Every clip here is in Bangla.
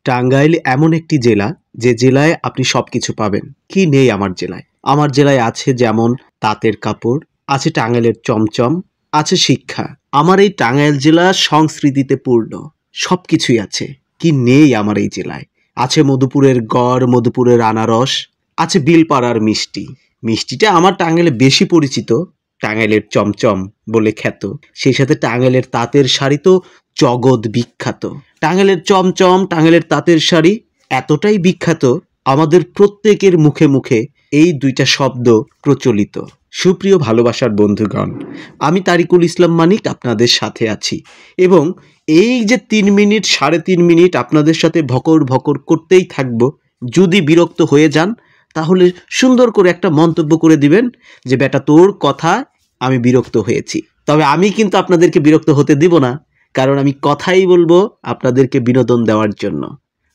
টাঙ্গাইল এমন একটি জেলা যে জেলায় আপনি সবকিছু পাবেন। কি নেই আমার জেলায়? আমার জেলায় আছে যেমন তাঁতের কাপড়, আছে টাঙ্গাইলের চমচম, আছে শিক্ষা। আমার এই টাঙ্গাইল জেলা সংস্কৃতিতে পূর্ণ। সবকিছুই আছে। কি নেই আমার এই জেলায়? আছে মধুপুরের গড়, মধুপুরের আনারস, আছে বিলপাড়ার মিষ্টি। মিষ্টিটা আমার টাঙ্গাইলে বেশি পরিচিত, টাঙ্গাইলের চমচম বলে খ্যাত। সেই সাথে টাঙ্গাইলের তাঁতের শাড়ি তো জগৎ বিখ্যাত। টাঙ্গাইলের চমচম, টাঙ্গাইলের তাঁতের শাড়ি এতটাই বিখ্যাত, আমাদের প্রত্যেকের মুখে মুখে এই দুইটা শব্দ প্রচলিত। সুপ্রিয় ভালোবাসার বন্ধুগণ, আমি তারিকুল ইসলাম মানিক আপনাদের সাথে আছি এবং এই যে ৩ মিনিট ৩.৫ মিনিট আপনাদের সাথে ভকর ভকর করতেই থাকবো। যদি বিরক্ত হয়ে যান তাহলে সুন্দর করে একটা মন্তব্য করে দিবেন যে বেটা তোর কথা আমি বিরক্ত হয়েছি। তবে আমি কিন্তু আপনাদেরকে বিরক্ত হতে দিব না, কারণ আমি কথাই বলবো আপনাদেরকে বিনোদন দেওয়ার জন্য।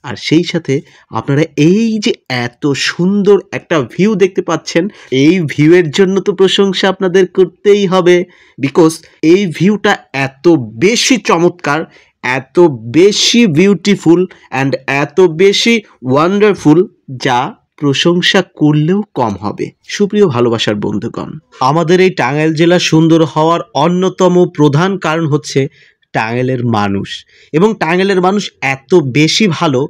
আর সেই সাথে আপনারা এই যে এত সুন্দর একটা ভিউ দেখতে পাচ্ছেন, এই ভিউয়ের জন্য তো প্রশংসা আপনাদের করতেই হবে, বিকজ এই ভিউটা এত বেশি চমৎকার, এত বেশি বিউটিফুল অ্যান্ড এত বেশি ওয়ান্ডারফুল, যা প্রশংসা করলেও কম হবে। সুপ্রিয় ভালোবাসার বন্ধুগণ, আমাদের এই টাঙ্গাইল জেলা সুন্দর হওয়ার অন্যতম প্রধান কারণ হচ্ছে টাঙ্গাইলের মানুষ। এবং টাঙ্গাইলের মানুষ এত বেশি ভালো,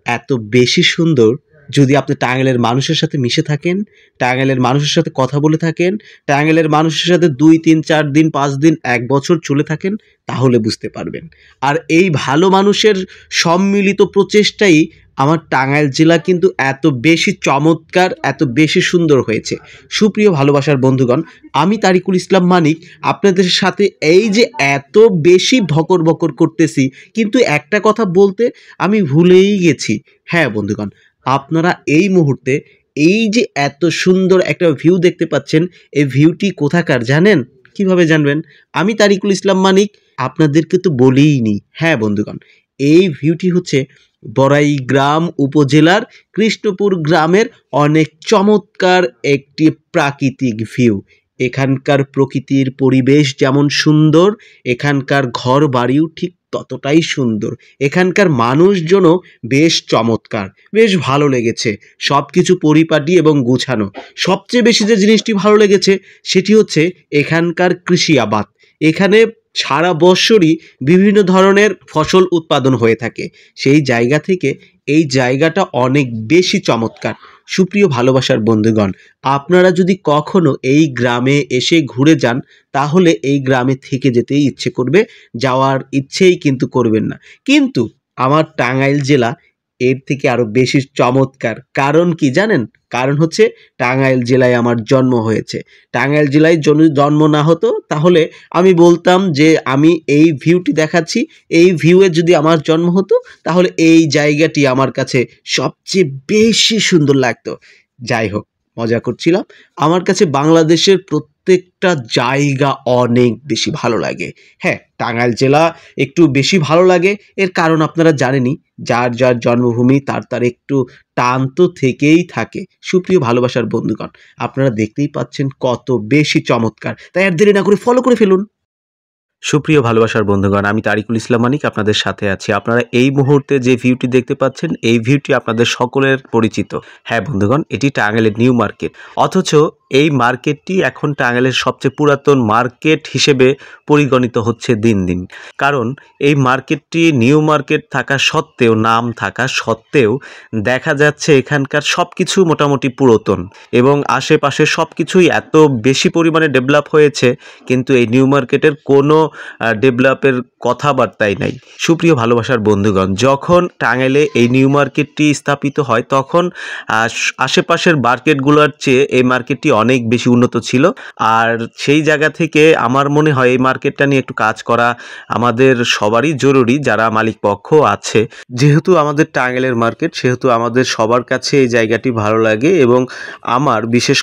এত বেশি সুন্দর, যদি আপনি টাঙ্গাইলের মানুষের সাথে মিশে থাকেন, টাঙ্গাইলের মানুষের সাথে কথা বলে থাকেন, টাঙ্গাইলের মানুষের সাথে 2, 3, 4 দিন, 5 দিন, 1 বছর চলে থাকেন, তাহলে বুঝতে পারবেন। আর এই ভালো মানুষের সম্মিলিত প্রচেষ্টাই আমার টাঙ্গাইল জেলা কিন্তু এত বেশি চমৎকার, এত বেশি সুন্দর হয়েছে। সুপ্রিয় ভালোবাসার বন্ধুগণ, আমি তারিকুল ইসলাম মানিক আপনাদের সাথে এই যে এত বেশি ভকর ভকর করতেছি, কিন্তু একটা কথা বলতে আমি ভুলেই গেছি। হ্যাঁ বন্ধুগণ, আপনারা এই মুহূর্তে এই যে এত সুন্দর একটা ভিউ দেখতে পাচ্ছেন, এই ভিউটি কোথাকার জানেন? কিভাবে জানবেন? আমি তারিকুল ইসলাম মানিক আপনাদেরকে তো বলিইনি। হ্যাঁ বন্ধুগণ, এই ভিউটি হচ্ছে বড়াইগ্রাম উপজেলার কৃষ্ণপুর গ্রামের অনেক চমৎকার একটি প্রাকৃতিক ভিউ। এখানকার প্রকৃতির পরিবেশ যেমন সুন্দর, এখানকার ঘর বাড়িও ঠিক ততটাই সুন্দর। এখানকার মানুষজনও বেশ চমৎকার, বেশ ভালো লেগেছে। সব কিছু পরিপাটি এবং গুছানো। সবচেয়ে বেশি যে জিনিসটি ভালো লেগেছে সেটি হচ্ছে এখানকার কৃষি আবাদ। এখানে সারা বৎসরই বিভিন্ন ধরনের ফসল উৎপাদন হয়ে থাকে। সেই জায়গা থেকে এই জায়গাটা অনেক বেশি চমৎকার। সুপ্রিয় ভালোবাসার বন্ধুগণ, আপনারা যদি কখনো এই গ্রামে এসে ঘুরে যান, তাহলে এই গ্রামে থেকে যেতেই ইচ্ছে করবে, যাওয়ার ইচ্ছেই কিন্তু করবেন না। কিন্তু আমার টাঙ্গাইল জেলা এর থেকে আরো বেশি চমৎকার। কারণ কি জানেন? কারণ হচ্ছে টাঙ্গাইল জেলায় আমার জন্ম হয়েছে। টাঙ্গাইল জেলায় জন্ম না হতো তাহলে আমি বলতাম যে আমি এই ভিউটি দেখাচ্ছি, এই ভিউয়ে যদি আমার জন্ম হতো তাহলে এই জায়গাটি আমার কাছে সবচেয়ে বেশি সুন্দর লাগতো। যাই হোক, মজা করছিলাম। আমার কাছে বাংলাদেশের প্রত্যেকটা জায়গা অনেক বেশি ভালো লাগে। হ্যাঁ, টাঙ্গাইল জেলা একটু বেশি ভালো লাগে, এর কারণ আপনারা জানেনই, যার যার জন্মভূমি তার তার একটু টান তো থেকেই থাকে। সুপ্রিয় ভালোবাসার বন্ধুগণ, আপনারা দেখতেই পাচ্ছেন কত বেশি চমৎকার। তাই আর দেরি না করে ফলো করে ফেলুন। সুপ্রিয় ভালোবাসার বন্ধুগণ, আমি তারিকুল ইসলাম মানিক আপনাদের সাথে আছি। আপনারা এই মুহূর্তে যে ভিউটি দেখতে পাচ্ছেন, এই ভিউটি আপনাদের সকলের পরিচিত। হ্যাঁ বন্ধুগণ, এটি টাঙ্গাইলের নিউ মার্কেট। অথচ এই মার্কেটটি এখন টাঙ্গাইলের সবচেয়ে পুরাতন মার্কেট হিসেবে পরিগণিত হচ্ছে দিন দিন। কারণ এই মার্কেটটি নিউ মার্কেট থাকা সত্ত্বেও, নাম থাকা সত্ত্বেও, দেখা যাচ্ছে এখানকার সব কিছু মোটামুটি পুরাতন এবং আশেপাশে সব কিছুই এত বেশি পরিমাণে ডেভেলপ হয়েছে, কিন্তু এই নিউ মার্কেটের কোনো ডেভেলপের কথাবার্তাই নাই। সুপ্রিয় ভালোবাসার বন্ধুগণ, যখন টাঙ্গাইলে এই নিউ মার্কেটটি স্থাপিত হয়, তখন আশেপাশের মার্কেটগুলোর চেয়ে এই মার্কেটটি অনেক বেশি উন্নত ছিল। আর সেই জায়গা থেকে আমার মনে হয় এই মার্কেটটা নিয়ে একটু কাজ করা আমাদের সবারই জরুরি, যারা মালিক পক্ষ আছে। যেহেতু আমাদের টাঙ্গাইলের মার্কেট, সেহেতু আমাদের সবার কাছে এই জায়গাটি ভালো লাগে এবং আমার বিশেষ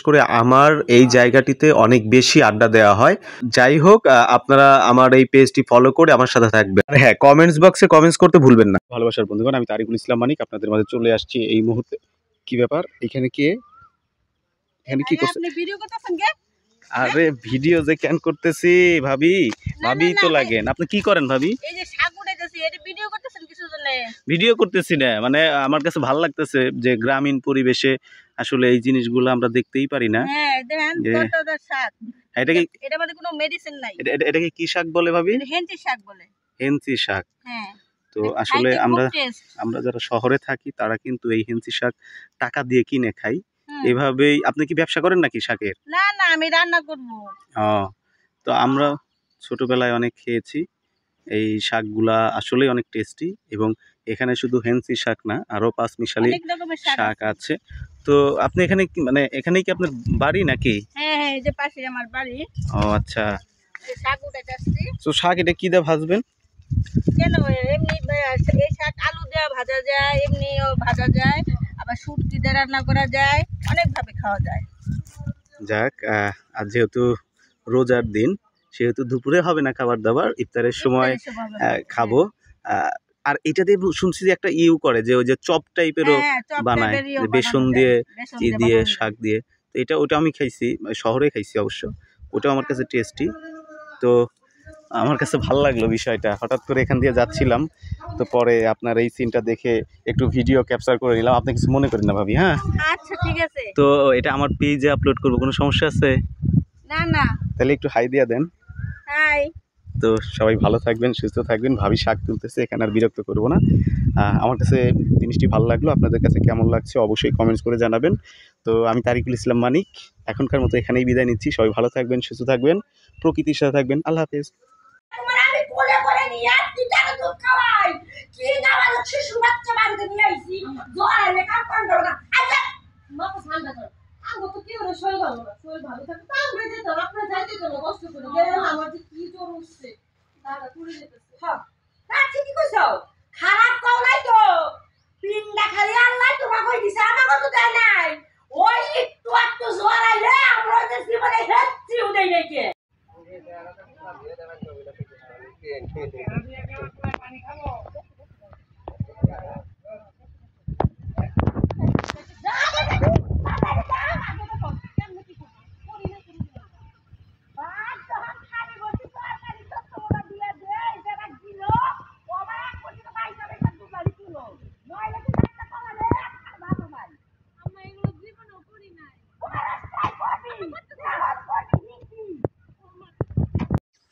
করে আমার এই জায়গাটিতে অনেক বেশি আড্ডা দেওয়া হয়। যাই হোক, আপনারা আমার এই পেজটি ফলো করে আমার সাথে থাকবেন। আর হ্যাঁ, কমেন্টস বক্সে কমেন্টস করতে ভুলবেন না। ভালোবাসার বন্ধুগণ, আমি তারিকুল ইসলাম মানিক আপনাদের মাঝে চলে আসছি এই মুহূর্তে। কি ব্যাপার? এখানে কি করছেন? আরে ভিডিও যে কেন করতেছি ভাবি, ভাবি তো লাগেন। আপনি কি করেন ভাবি? এই যে শাক উঠাইতেছি, এটা ভিডিও করতেছেন কিছু জন্য? ভিডিও করতেছি না, মানে আমার কাছে ভালো লাগতেছে যে গ্রামীণ পরিবেশে আসলে এই জিনিসগুলো আমরা দেখতেই পারি না। হ্যাঁ দেখেন কতটা শাক। এটা কি, এটা মধ্যে কোনো মেডিসিন নাই। এটা কি শাক বলে ভাবি? এটা হেন্সি শাক বলে। হেন্সি শাক। হ্যাঁ। তো আসলে আমরা যারা শহরে থাকি তারা কিন্তু এই হেন্সি শাক টাকা দিয়ে কিনে খাই। এভাবেই আপনি কি ব্যবসা করেন নাকি শাকের? না না, আমি রান্না করব। তো আমরা ছোটবেলায় অনেক খেয়েছি এই শাকগুলা, আসলেই অনেক টেস্টি। এবং এখানে শুধু হেন্সি শাক না, আরো পাঁচমিশালি শাক আছে। তো আপনি এখানে কি, মানে এখানেই কি আপনার বাড়ি নাকি? হ্যাঁ হ্যাঁ, এই যে পাশে আমার বাড়ি। ও আচ্ছা। শাক উঠাইতেছি। তো শাক এটা কি দিয়ে ভাজবেন? কেন এমনি এই শাক আলু দেওয়া ভাজা যায়, এমনিও ভাজা যায়, আবার শুটকি দিয়ে রান্না করা যায়, অনেক ভাবে খাওয়া যায়। যাক, আর যেহেতু রোজার দিন সেহেতু দুপুরে হবে না খাবার দাবার, ইফতারের সময় খাবো। আর এটা দিয়ে শুনছি যে একটা করে যে ওই যে চপ টাইপেরও বানায়, বেসন দিয়ে দিয়ে শাক দিয়ে। তো এটা ওটা আমি খাইছি, শহরে খাইছি অবশ্য, ওটাও আমার কাছে টেস্টি। তো আমার কাছে ভালো লাগলো বিষয়টা। হঠাৎ করে এখান দিয়ে যাচ্ছিলাম, তো পরে আপনার এই সিনটা দেখে একটু ভিডিও ক্যাপচার করে নিলাম। আপনি কিছু মনে করেন না ভাবি? হ্যাঁ আচ্ছা ঠিক আছে। তো এটা আমার পেজে আপলোড করবো, কোনো সমস্যা আছে? না না। তাহলে একটু হাই দিয়ে দেন। হাই। তো সবাই ভালো থাকবেন, সুস্থ থাকবেন। ভাবি শাক তুলতেছে, এখানে আর বিরক্ত করবো না। আমার কাছে জিনিসটি ভালো লাগলো, আপনাদের কাছে কেমন লাগছে অবশ্যই কমেন্টস করে জানাবেন। তো আমি তারিকুল ইসলাম মানিক এখনকার মতো এখানেই বিদায় নিচ্ছি। সবাই ভালো থাকবেন, সুস্থ থাকবেন, প্রকৃতির সাথে থাকবেন। আল্লাহ হাফেজ। খারাপ কও নাই তো, পিন্ডা খালি আল্লাহ তোমাকে কই দিছে, আমাকে তো দেয় নাই। ওই একটু একটু জ্বর আইলে আমরা যে জীবনে হেচ্ছি উদয় নেই।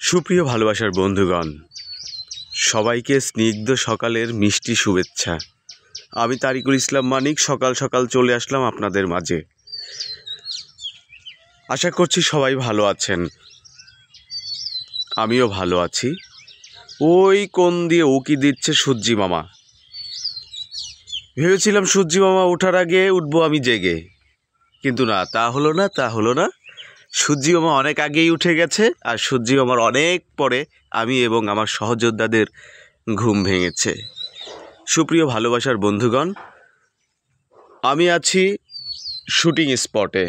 সুপ্রিয় ভালোবাসার বন্ধুগণ, সবাইকে স্নিগ্ধ সকালের মিষ্টি শুভেচ্ছা। আমি তারিকুল ইসলাম মানিক সকাল সকাল চলে আসলাম আপনাদের মাঝে। আশা করছি সবাই ভালো আছেন, আমিও ভালো আছি। ওই কোণ দিয়ে উকি দিচ্ছে সূর্যি মামা। ভেবেছিলাম সূর্যি মামা ওঠার আগে উঠবো আমি জেগে, কিন্তু না, তা হলো না। সূর্যি মামা অনেক আগেই উঠে গেছে, আর সূর্যি মামার অনেক পরে আমি এবং আমার সহযোদ্ধাদের ঘুম ভেঙেছে। সুপ্রিয় ভালোবাসার বন্ধুগণ, আমি আছি শুটিং স্পটে।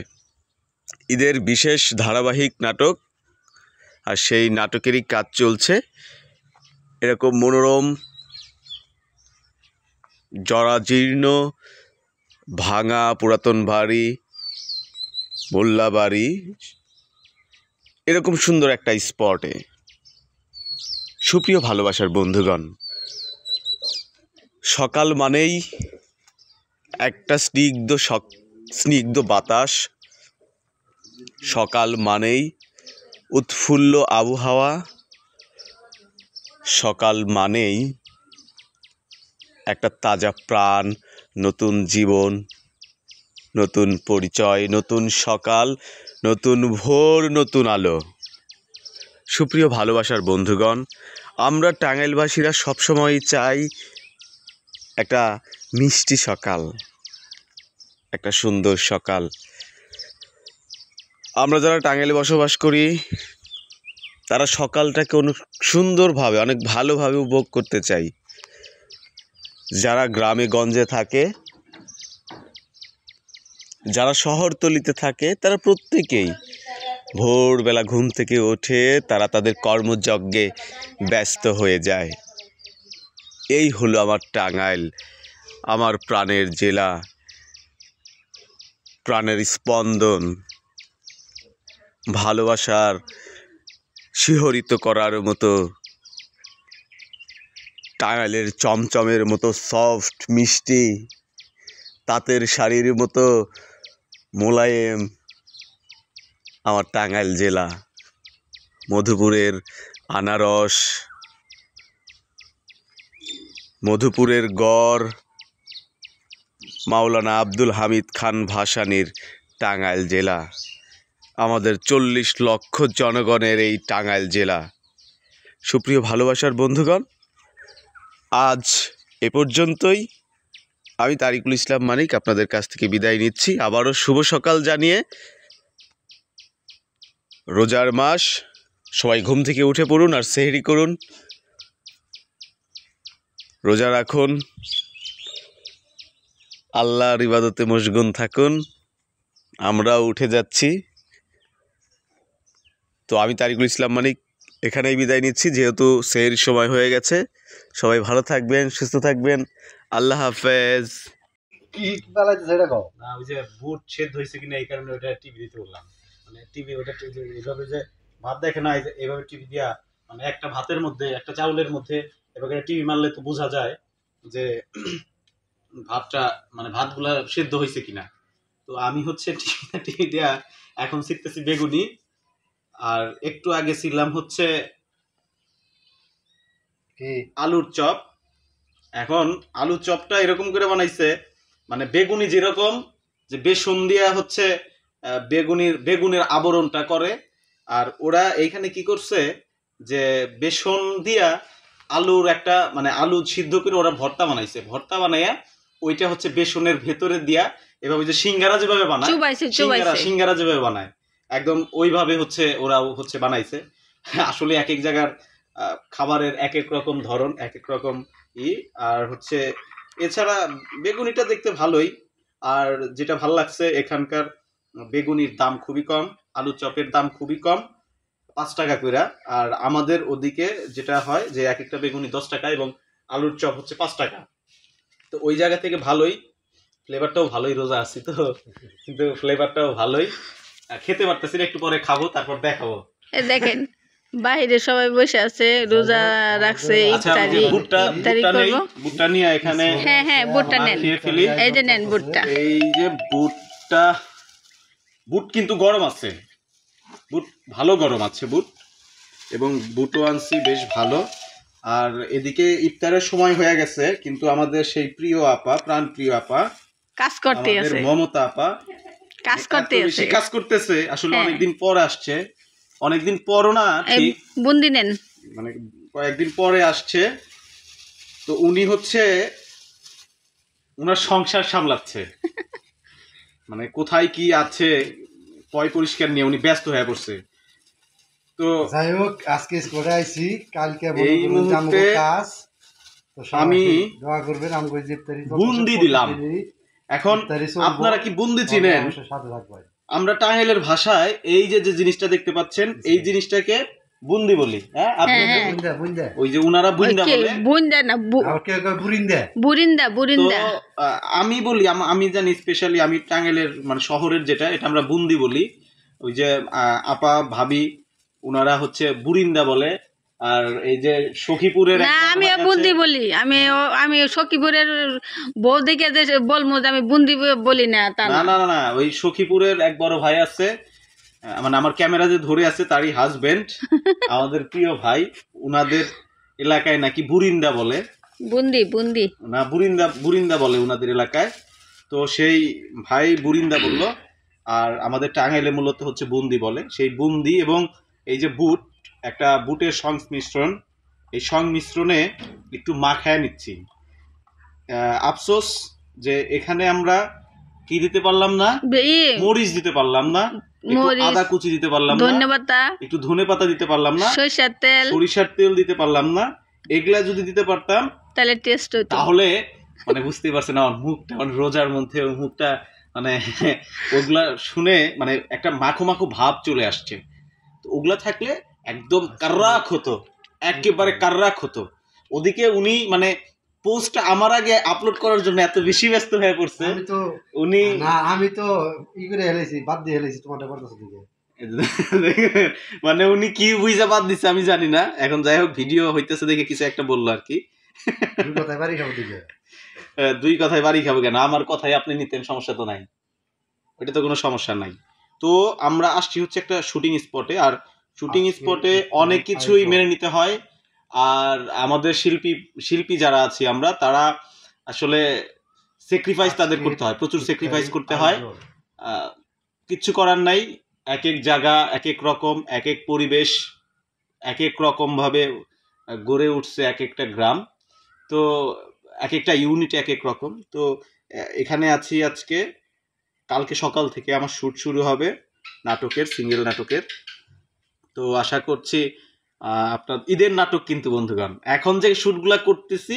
ঈদের বিশেষ ধারাবাহিক নাটক, আর সেই নাটকেরই কাজ চলছে। এরকম মনোরম, জরাজীর্ণ, ভাঙা পুরাতন বাড়ি, মোল্লা বাড়ি, এরকম সুন্দর একটা স্পটে। সুপ্রিয় ভালোবাসার বন্ধুগণ, সকাল মানেই একটা স্নিগ্ধ বাতাস, সকাল মানেই উৎফুল্ল আবহাওয়া, সকাল মানেই একটা তাজা প্রাণ, নতুন জীবন, নতুন পরিচয়, নতুন সকাল, নতুন ভোর, নতুন আলো। সুপ্রিয় ভালোবাসার বন্ধুগণ, আমরা টাঙ্গাইলবাসীরা সবসময় চাই একটা মিষ্টি সকাল, একটা সুন্দর সকাল। আমরা যারা টাঙ্গাইলে বসবাস করি তারা সকালটাকে অনেক সুন্দরভাবে, অনেক ভালোভাবে উপভোগ করতে চাই। যারা গ্রামে গঞ্জে থাকে, যারা শহরতলিতে থাকে, তারা প্রত্যেকেই ভোরবেলা ঘুম থেকে ওঠে, তারা তাদের কর্মযজ্ঞে ব্যস্ত হয়ে যায়। এই হলো আমার টাঙ্গাইল, আমার প্রাণের জেলা, প্রাণের স্পন্দন। ভালোবাসার শিহরিত করার মতো, টাঙ্গাইলের চমচমের মতো সফট মিষ্টি, তাঁতের শাড়ির মতো মোলায়েম আমার টাঙ্গাইল জেলা। মধুপুরের আনারস, মধুপুরের গড়, মাওলানা আব্দুল হামিদ খান ভাসানীর টাঙ্গাইল জেলা, আমাদের 40 লক্ষ জনগণের এই টাঙ্গাইল জেলা। সুপ্রিয় ভালোবাসার বন্ধুগণ, আজ এ পর্যন্তই। আমি তারিকুল ইসলাম মানিক আপনাদের কাছ থেকে বিদায় নিচ্ছি, আবারও শুভ সকাল জানিয়ে। রোজার মাস, সবাই ঘুম থেকে উঠে পড়ুন আর সেহরি করুন, রোজা রাখুন, আল্লাহর ইবাদতে মশগুল থাকুন। আমরাও উঠে যাচ্ছি। তো আমি তারিকুল ইসলাম মানিক এখানেই বিদায় নিচ্ছি, যেহেতু সেহরির সময় হয়ে গেছে। সবাই ভালো থাকবেন, সুস্থ থাকবেন। আল্লাহ হাফেজ। কি বেলাতে সেটা কও না, ওই যে বুট সেদ্ধ হয়েছে কিনা এই কারণে ওটা টিভি দিতে বললাম। মানে টিভি ওটা এইভাবে যে ভাত দেখে না, এইভাবে টিভি দিয়া, মানে একটা ভাতের মধ্যে একটা চাউলের মধ্যে এভাবে টিভি মারলে তো বোঝা যায় যে ভাতটা মানে ভাতগুলা সেদ্ধ হয়েছে কিনা। তো আমি হচ্ছে টিভি দিয়া এখন শিখতেছি বেগুনি, আর একটু আগে ছিলাম হচ্ছে কি আলুর চপ। এখন আলুর চপটা এরকম করে বানাইছে, মানে বেগুনি যেরকম যে বেসন দিয়া হচ্ছে বেগুনের আবরণটা করে, আর ওরা এইখানে কি করছে যে বেসন দিয়া আলুর একটা মানে আলু সিদ্ধ করে ওরা ভর্তা বানাইছে। ভর্তা বানাইয়া ওইটা হচ্ছে বেসনের ভেতরে দিয়া এভাবে যে সিঙ্গারা যেভাবে বানায়, সিঙ্গারা যেভাবে বানায় একদম ওইভাবে হচ্ছে ওরাও হচ্ছে বানাইছে। আসলে এক এক জায়গার খাবারের এক এক রকম ধরন, এক এক রকম আর হচ্ছে এছাড়া বেগুনিটা দেখতে ভালোই। আর যেটা ভালো লাগছে, এখানকার বেগুনির দাম খুবই কম, আলুর চপের দাম খুবই কম, 5 টাকা করে। আর আমাদের ওদিকে যেটা হয় যে এক একটা বেগুনি 10 টাকা এবং আলুর চপ হচ্ছে 5 টাকা। তো ওই জায়গা থেকে ভালোই, ফ্লেভারটাও ভালোই, রোজা আছি তো, কিন্তু ফ্লেভারটাও ভালোই। খেতে পারতেছি না, একটু পরে খাবো, তারপর দেখাবো। দেখেন বাইরে সবাই বসে আছে, রোজা রাখছে, ইফতারি ইফতারি করব। বুটটা নিয়ে এখানে, হ্যাঁ হ্যাঁ বুটটা নেন, খেয়ে ফেলি। এই যে নেন বুটটা। এই যে বুট কিন্তু গরম আছে, বুট ভালো গরম আছে বুট, এবং বুটও আনছি বেশ ভালো। আর এদিকে ইফতারের সময় হয়ে গেছে, কিন্তু আমাদের সেই প্রিয় আপা, প্রাণ প্রিয় আপা, কাজ করতে আমাদের আছে, মমতা আপা কাজ করতে এত বেশি আছে, কাজ করতেছে। আসলে হ্যাঁ। অনেকদিন পর আসছে, অনেকদিন পরও না ঠিক, বুন্দি নেন, মানে কয়েকদিন পরে আসছে। তো উনি হচ্ছে উনার সংসার সামলাচ্ছে, মানে কোথায় কি আছে পয় পরিষ্কার নিয়ে উনি ব্যস্ত হয়ে পড়ছে। তো যাই হোক, আজকে করে আইছি, কালকে এই মুহূর্তে কাজ। তো আমি দোয়া করবেন, আমি ইফতারি বুন্দি দিলাম। এখন আপনারা কি বুন্দি চিনেন? সাথে থাকবেন। আমরা টাঙ্গাইলের ভাষায় এই যে যে জিনিসটা দেখতে পাচ্ছেন, এই জিনিসটাকে বুন্দি বলি। হ্যাঁ, আপনি বুন্দা বুন্দা ওই যে উনারা বুন্দা বলে, বুন্দা না আর কে কয় বুরিন্দা। বুরিন্দা, তো বুরিন্দা। আমি বলি, আমি জানি স্পেশালি আমি টাঙ্গাইলের মানে শহরের যেটা, এটা আমরা বুন্দি বলি। ওই যে আপা ভাবি উনারা হচ্ছে বুরিন্দা বলে। আর এই যে সখীপুরের না, আমি বুন্দি বলি, আমি সখীপুরের বউ দেখে যে বলবো যে আমি বুন্দি বলি না, তা না না। না না, ওই সখীপুরের এক বড় ভাই আছে, মানে আমার ক্যামেরা যে ধরে আছে তারই হাজবেন্ড, আমাদের প্রিয় ভাই, উনাদের এলাকায় নাকি বুরিন্দা বলে, বুন্দি বুন্দি না বুরিন্দা বলে উনাদের এলাকায়। তো সেই ভাই বুরিন্দা বললো, আর আমাদের টাঙ্গাইলে মূলত হচ্ছে বুন্দি বলে। সেই বুন্দি এবং এই যে বুট, একটা বুটের সংমিশ্রণ, এই সংমিশ্রণে একটু মাখায় নিচ্ছি। আফসোস যে এখানে আমরা কি দিতে পারলাম না, মরিচ দিতে পারলাম না, একটু আদা কুচি দিতে পারলাম না, ধন্যবাদ, একটু ধনেপাতা দিতে পারলাম না, সরিষার তেল দিতে পারলাম না। এগুলা যদি দিতে পারতাম তাহলে টেস্ট হতো। তাহলে মানে বুঝতেই পারছেন আমার মুখটা, মানে রোজার মধ্যে মুখটা মানে ওগুলা শুনে মানে একটা মাখো মাখো ভাব চলে আসছে। তো ওগুলা থাকলে একদম কার্রাক হতো, একেবারে কার্রাক হতো। ওদিকে উনি মানে পোস্টটা আমার আগে আপলোড করার জন্য এত বেশি ব্যস্ত হয়ে পড়ছে। আমি তো উনি না, আমি তো ই করে হেলেছি, বাদ দিয়ে হেলেছি তোমারটা করতেছ দিকে। মানে উনি কি বুঝা বাদ দিচ্ছে আমি জানি না, এখন যাই হোক ভিডিও হইতেছে দেখে কিছু একটা বললো আর কি। দুই কথায় বাড়ি খাবো দিকে। দুই কথায় বাড়ি খাবো কেন, আমার কথাই আপনি নিতেন, সমস্যা তো নাই, ওইটা তো কোনো সমস্যা নাই। তো আমরা আসছি হচ্ছে একটা শুটিং স্পটে, আর শুটিং আজকে স্পটে ইফতারের অনেক কিছুই আয়োজন। মেনে নিতে হয়। আর আমাদের শিল্পী যারা আছি আমরা, তারা আসলে স্যাক্রিফাইস তাদের করতে হয়, প্রচুর স্যাক্রিফাইস করতে হয়। আহ, কিচ্ছু করার নাই, এক এক জায়গা এক এক রকম, এক এক পরিবেশ এক এক রকম ভাবে গড়ে উঠছে এক একটা গ্রাম। তো এক একটা ইউনিট এক এক রকম। তো এখানে আছি আজকে, কালকে সকাল থেকে আমার শ্যুট শুরু হবে নাটকের, সিঙ্গেল নাটকের। তো আশা করছি আপনার ঈদের নাটক কিন্তু বন্ধুগণ, এখন যে শ্যুটগুলা করতেছি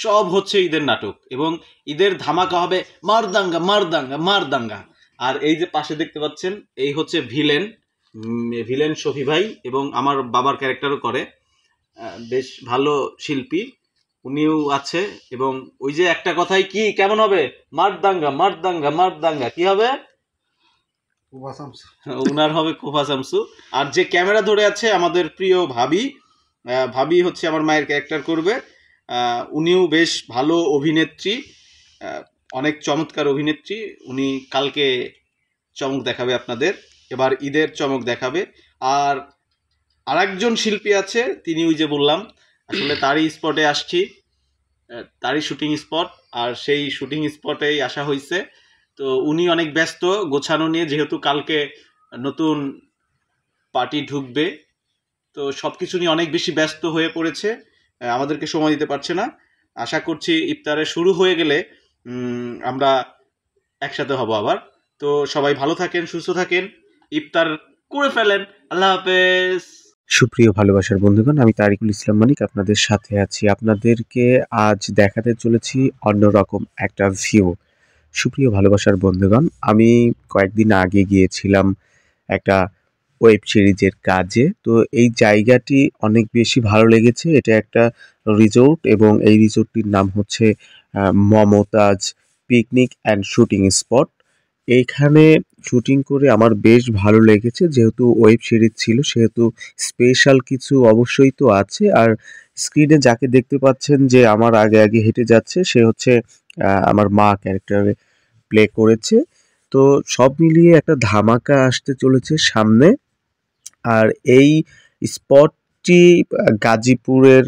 সব হচ্ছে ঈদের নাটক, এবং ঈদের ধামাকা হবে মারদাঙ্গা মারদাঙ্গা মারদাঙ্গা। আর এই যে পাশে দেখতে পাচ্ছেন, এই হচ্ছে ভিলেন শফি ভাই, এবং আমার বাবার ক্যারেক্টারও করে, বেশ ভালো শিল্পী উনিও আছে। এবং ওই যে একটা কথাই কি কেমন হবে, মারদাঙ্গা মারদাঙ্গা মারদাঙ্গা, কি হবে, উনার হবে কোফা শামসু। আর যে ক্যামেরা ধরে আছে আমাদের প্রিয় ভাবি, ভাবি হচ্ছে আমার মায়ের ক্যারেক্টার করবে। উনিও বেশ ভালো অভিনেত্রী, অনেক চমৎকার অভিনেত্রী। উনি কালকে চমক দেখাবে আপনাদের, এবার ঈদের চমক দেখাবে। আর আরেকজন শিল্পী আছে, তিনি ওই যে বললাম আসলে তারই স্পটে আসছি, তারই শুটিং স্পট, আর সেই শুটিং স্পটেই আসা হয়েছে। তো উনি অনেক ব্যস্ত গোছানো নিয়ে, যেহেতু কালকে নতুন পার্টি ঢুকবে, তো সব কিছু নিয়ে অনেক বেশি ব্যস্ত হয়ে পড়েছে, আমাদেরকে সময় দিতে পারছে না। আশা করছি ইফতারে শুরু হয়ে গেলে আমরা একসাথে হব আবার। তো সবাই ভালো থাকেন, সুস্থ থাকেন, ইফতার করে ফেলেন। আল্লাহ হাফেজ। সুপ্রিয় ভালোবাসার বন্ধুগণ, আমি তারিকুল ইসলাম মানিক আপনাদের সাথে আছি। আপনাদেরকে আজ দেখাতে চলেছি অন্যরকম একটা ভিউ। সুপ্রিয় ভালোবাসার বন্ধুগণ, আমি কয়েকদিন আগে গিয়েছিলাম একটা ওয়েব সিরিজের কাজে। তো এই জায়গাটি অনেক বেশি ভালো লেগেছে। এটা একটা রিসোর্ট, এবং এই রিসোর্টটির নাম হচ্ছে Mumtaz picnic and shooting spot. এইখানে শুটিং করে আমার বেশ ভালো লেগেছে। যেহেতু ওয়েব সিরিজ ছিল, সেহেতু স্পেশাল কিছু অবশ্যই তো আছে। আর স্ক্রিনে যাকে দেখতে পাচ্ছেন যে আমার আগে আগে হেঁটে যাচ্ছে, সে হচ্ছে আমার মা ক্যারেক্টারে প্লে করেছে। তো সব মিলিয়ে একটা ধামাকা আসতে চলেছে সামনে। আর এই স্পটটি গাজীপুরের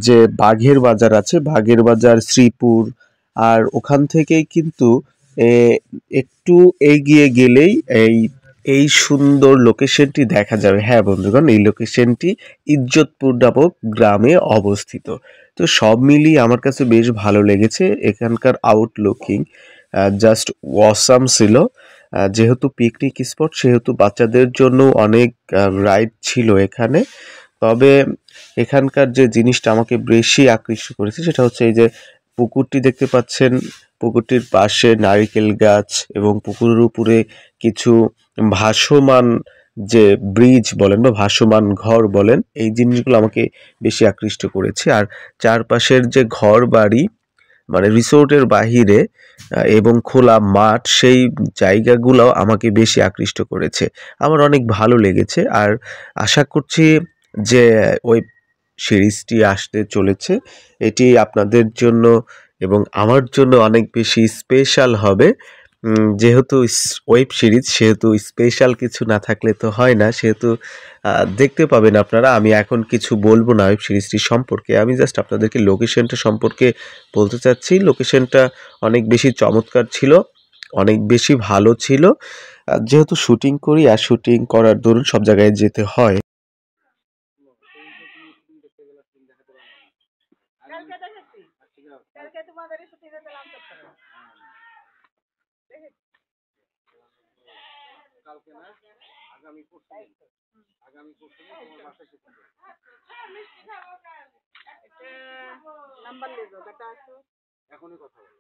যে বাঘের বাজার আছে, বাঘের বাজার, শ্রীপুর, আর ওখান থেকেই কিন্তু এ, একটু এগিয়ে গেলেই এই এই সুন্দর লোকেশনটি দেখা যাবে। হ্যাঁ বন্ধুগণ, এই লোকেশনটি ইজ্জতপুর নামক গ্রামে অবস্থিত। তো সব মিলিয়ে আমার কাছে বেশ ভালো লেগেছে। এখানকার আউটলুকিং জাস্ট ওয়াসাম ছিল। যেহেতু পিকনিক স্পট, সেহেতু বাচ্চাদের জন্য অনেক রাইড ছিল এখানে। তবে এখানকার যে জিনিসটা আমাকে বেশি আকৃষ্ট করেছে, সেটা হচ্ছে এই যে পুকুরটি দেখতে পাচ্ছেন, পুকুরটির পাশে নারিকেল গাছ, এবং পুকুরের উপরে কিছু ভাসমান যে ব্রিজ বলেন বা ভাসমান ঘর বলেন, এই জিনিসগুলো আমাকে বেশি আকৃষ্ট করেছে। আর চারপাশের যে ঘর বাড়ি, মানে রিসোর্টের বাহিরে এবং খোলা মাঠ, সেই জায়গাগুলো আমাকে বেশি আকৃষ্ট করেছে। আমার অনেক ভালো লেগেছে। আর আশা করছি যে ওয়েব সিরিজটি আসতে চলেছে, এটি আপনাদের জন্য এবং আমার জন্য অনেক বেশি স্পেশাল হবে। যেহেতু ওয়েব সিরিজ, সেহেতু স্পেশাল কিছু না থাকলে তো হয় না। সেহেতু দেখতে পাবেন আপনারা। আমি এখন কিছু বলবো না ওয়েব সিরিজটি সম্পর্কে, আমি জাস্ট আপনাদেরকে লোকেশনটা সম্পর্কে বলতে চাচ্ছি। লোকেশনটা অনেক বেশি চমৎকার ছিল, অনেক বেশি ভালো ছিল। যেহেতু শুটিং করি, আর শুটিং করার দরুন সব জায়গায় যেতে হয়। এখনই কথা বলো।